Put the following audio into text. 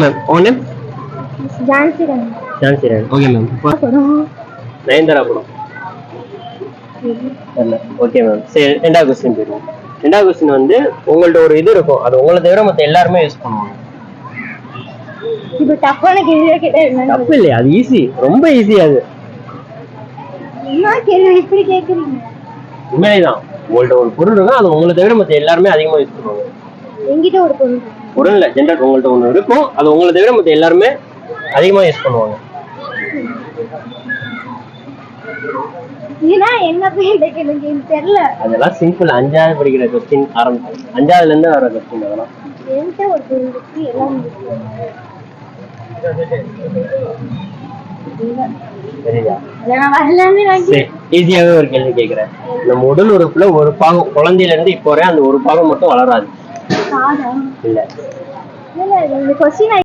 Ma'am உங்க name? Jhansi Rani. Jhansi Rani. Okay ma'am. Nayanthara படம் okay ma'am. சரி, ரெண்டாவது கொஸ்டின் போயிடுவோம். ரெண்டாவது கொஸ்டின் வந்து உங்கள்ட்ட ஒரு இது இருக்கும், அது உங்களை தவிர மற்ற எல்லாருமே யூஸ் பண்ணுவாங்க. இது டஃப்பான கேள்வியா கேட்டா என்ன? தப்பு இல்லையா, அது ஈஸி, ரொம்ப ஈஸி. அது என்ன கேள்வி இப்படி கேக்குறீங்க? உண்மையேதான். உங்கள்ட்ட ஒரு பொருள் இருக்கும், அது உங்களை தவிர மற்ற எல்லாருமே அதிகமா யூஸ் பண்ணுவாங்க. என்கிட்ட ஒரு பொருள் பொருள் இல்ல, ஜென்ரல் உங்கள்ட்ட ஒண்ணு இருக்கும், அது உங்களை தவிர மற்ற எல்லாருமே அதிகமா யூஸ் பண்ணுவாங்க. ஏன்னா என்ன பேர் எனக்கு தெரியல. அதெல்லாம் சிம்பிள். 5வது படிக்கிற கொஸ்டின் ஆரம்பிச்சு 5வதுல இருந்து வர கொஸ்டின். அதெல்லாம் என்கிட்ட ஒரு பொருள் இருக்கு, எல்லாம் சரியா? வரலான்னு ஈஸியாவே ஒரு கேள்வி கேட்கிறேன். நம்ம உடல் உறுப்புல ஒரு பாகம் குழந்தையில இருந்து இப்போ வரை அந்த ஒரு பாகம் மட்டும் வளராது. சாதா இல்ல இல்ல இந்த கொஸ்டின்